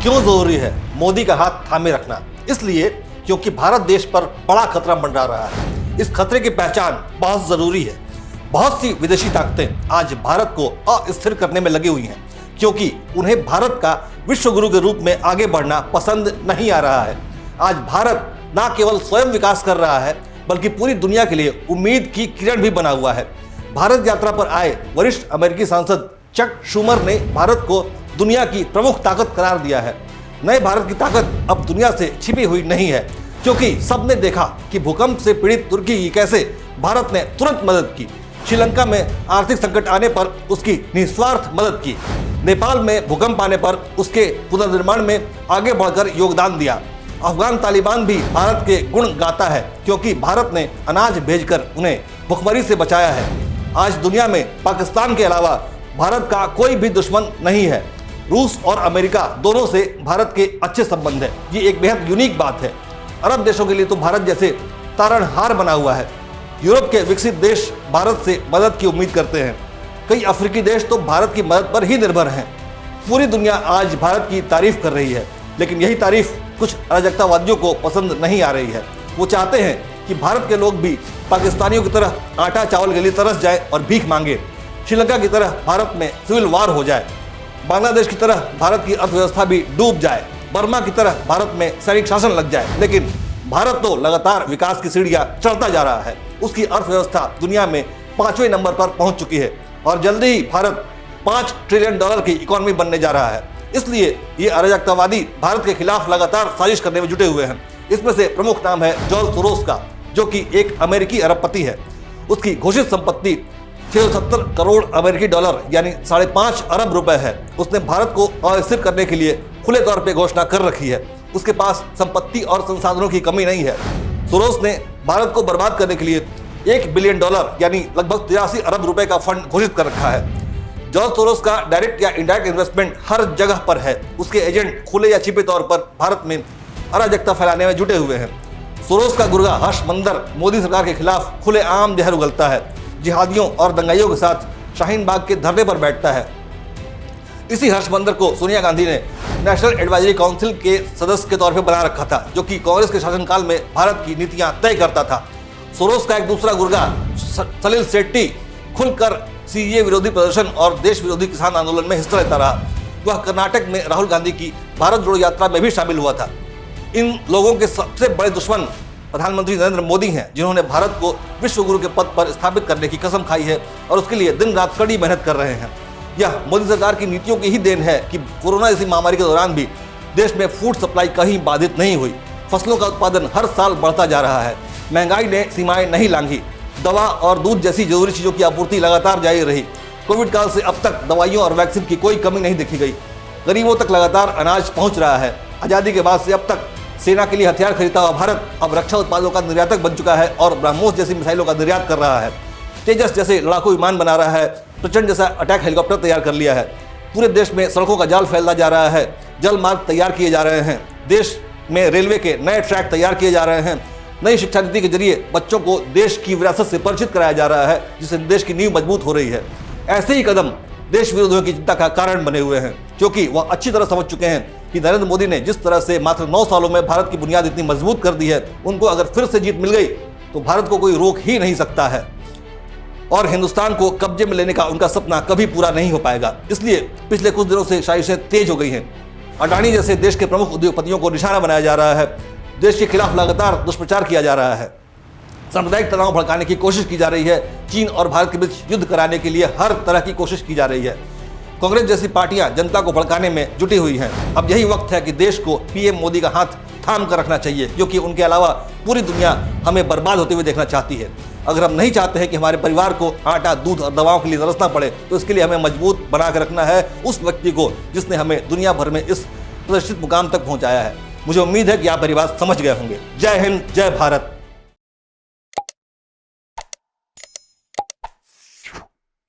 क्यों जरूरी है मोदी का हाथ थामे रखना? इसलिए क्योंकि भारत देश पर बड़ा खतरा मंडरा रहा है। इस खतरे की पहचान बहुत जरूरी है। बहुत सी विदेशी ताकतें आज भारत को अस्थिर करने में लगी हुई हैं, क्योंकि उन्हें भारत का विश्व गुरु के रूप में आगे बढ़ना पसंद नहीं आ रहा है। आज भारत न केवल स्वयं विकास कर रहा है, बल्कि पूरी दुनिया के लिए उम्मीद की किरण भी बना हुआ है। भारत यात्रा पर आए वरिष्ठ अमेरिकी सांसद चक शूमर ने भारत को दुनिया की प्रमुख ताकत करार दिया है। नए भारत की ताकत अब दुनिया से छिपी हुई नहीं है, क्योंकि सबने देखा कि भूकंप से पीड़ित तुर्की की कैसे भारत ने तुरंत मदद की। श्रीलंका में आर्थिक संकट आने पर उसकी निस्वार्थ मदद की। नेपाल में भूकंप आने पर उसके पुनर्निर्माण में आगे बढ़कर योगदान दिया। अफगान तालिबान भी भारत के गुण गाता है, क्योंकि भारत ने अनाज भेजकर उन्हें भुखमरी से बचाया है। आज दुनिया में पाकिस्तान के अलावा भारत का कोई भी दुश्मन नहीं है। रूस और अमेरिका दोनों से भारत के अच्छे संबंध है। ये एक बेहद यूनिक बात है। अरब देशों के लिए तो भारत जैसे तारणहार बना हुआ है। यूरोप के विकसित देश भारत से मदद की उम्मीद करते हैं। कई अफ्रीकी देश तो भारत की मदद पर ही निर्भर हैं। पूरी दुनिया आज भारत की तारीफ कर रही है, लेकिन यही तारीफ कुछ अराजकतावादियों को पसंद नहीं आ रही है। वो चाहते हैं कि भारत के लोग भी पाकिस्तानियों की तरह आटा चावल के लिए तरस जाए और भीख मांगे। श्रीलंका की तरह भारत में सिविल वार हो जाए। बांग्लादेश की तरह भारत की अर्थव्यवस्था भी डूब जाए। बर्मा की तरह भारत में सैनिक शासन लग जाए। लेकिन भारत तो लगातार विकास की सीढ़ियां चढ़ता जा रहा है। उसकी अर्थव्यवस्था दुनिया में 5वें नंबर पर पहुंच चुकी है और जल्दी ही भारत $5 ट्रिलियन की इकोनॉमी बनने जा रहा है। इसलिए ये अराजकतावादी भारत के खिलाफ लगातार साजिश करने में जुटे हुए हैं। इसमें से प्रमुख नाम है जॉर्ज सोरोस का, जो कि एक अमेरिकी अरबपति है। उसकी घोषित संपत्ति 670 करोड़ अमेरिकी डॉलर यानी 5.5 अरब रुपए है। उसने भारत को अस्थिर करने के लिए खुले तौर पर घोषणा कर रखी है। उसके पास संपत्ति और संसाधनों की कमी नहीं है। सोरोस ने भारत को बर्बाद करने के लिए $1 बिलियन यानी लगभग 83 अरब रुपए का फंड घोषित कर रखा है। जॉर्ज सोरोस का डायरेक्ट या इनडायरेक्ट इन्वेस्टमेंट हर जगह पर है। उसके एजेंट खुले या छिपे तौर पर भारत में अराजकता फैलाने में जुटे हुए हैं। सोरोस का गुर्गा हर्ष मंदर मोदी सरकार के खिलाफ खुलेआम जहर उगलता है। जिहादियों और दंगाइयों के साथ शाहीन बाग के धरने पर बैठता है। इसी हर्ष मंदर को सोनिया गांधी ने नेशनल एडवाइजरी काउंसिल के सदस्य के तौर पर बना रखा था, जो कि कांग्रेस के शासनकाल में भारत की नीतियां तय करता था। सोरोस का एक दूसरा गुर्गा सलील शेट्टी खुलकर सीएए विरोधी प्रदर्शन और देश विरोधी किसान आंदोलन में हिस्सा लेता रहा। वह कर्नाटक में राहुल गांधी की भारत जोड़ो यात्रा में भी शामिल हुआ था। इन लोगों के सबसे बड़े दुश्मन प्रधानमंत्री नरेंद्र मोदी हैं, जिन्होंने भारत को विश्व गुरु के पद पर स्थापित करने की कसम खाई है और उसके लिए दिन रात कड़ी मेहनत कर रहे हैं। यह मोदी सरकार की नीतियों की ही देन है कि कोरोना जैसी महामारी के दौरान भी देश में फूड सप्लाई कहीं बाधित नहीं हुई। फसलों का उत्पादन हर साल बढ़ता जा रहा है। महंगाई ने सीमाएं नहीं लांघी। दवा और दूध जैसी जरूरी चीज़ों की आपूर्ति लगातार जारी रही। कोविड काल से अब तक दवाइयों और वैक्सीन की कोई कमी नहीं देखी गई। गरीबों तक लगातार अनाज पहुंच रहा है। आज़ादी के बाद से अब तक सेना के लिए हथियार खरीदता हुआ भारत अब रक्षा उत्पादों का निर्यातक बन चुका है और ब्रह्मोस जैसी मिसाइलों का निर्यात कर रहा है। तेजस जैसे लड़ाकू विमान बना रहा है। प्रचंड जैसा अटैक हेलीकॉप्टर तैयार कर लिया है। पूरे देश में सड़कों का जाल फैलता जा रहा है। जल मार्ग तैयार किए जा रहे हैं। देश में रेलवे के नए ट्रैक तैयार किए जा रहे हैं। नई शिक्षा नीति के जरिए बच्चों को देश की विरासत से परिचित कराया जा रहा है, जिससे देश की नींव मजबूत हो रही है। ऐसे ही कदम देश विरोधियों की चिंता का कारण बने हुए हैं, क्योंकि वह अच्छी तरह समझ चुके हैं कि नरेंद्र मोदी ने जिस तरह से मात्र 9 सालों में भारत की बुनियाद इतनी मजबूत कर दी है, उनको अगर फिर से जीत मिल गई तो भारत को कोई रोक ही नहीं सकता है और हिंदुस्तान को कब्जे में लेने का उनका सपना कभी पूरा नहीं हो पाएगा। इसलिए पिछले कुछ दिनों से साजिशें तेज हो गई हैं। अडानी जैसे देश के प्रमुख उद्योगपतियों को निशाना बनाया जा रहा है। देश के खिलाफ लगातार दुष्प्रचार किया जा रहा है। सांप्रदायिक तनाव भड़काने की कोशिश की जा रही है। चीन और भारत के बीच युद्ध कराने के लिए हर तरह की कोशिश की जा रही है। कांग्रेस जैसी पार्टियां जनता को भड़काने में जुटी हुई हैं। अब यही वक्त है कि देश को पीएम मोदी का हाथ थाम कर रखना चाहिए, क्योंकि उनके अलावा पूरी दुनिया हमें बर्बाद होते हुए देखना चाहती है। अगर हम नहीं चाहते हैं कि हमारे परिवार को आटा, दूध और दवाओं के लिए तरसना पड़े, तो इसके लिए हमें मजबूत बना कर रखना है उस व्यक्ति को जिसने हमें दुनिया भर में इस प्रतिष्ठित मुकाम तक पहुंचाया है। मुझे उम्मीद है कि आप मेरी बात समझ गए होंगे। जय हिंद, जय भारत।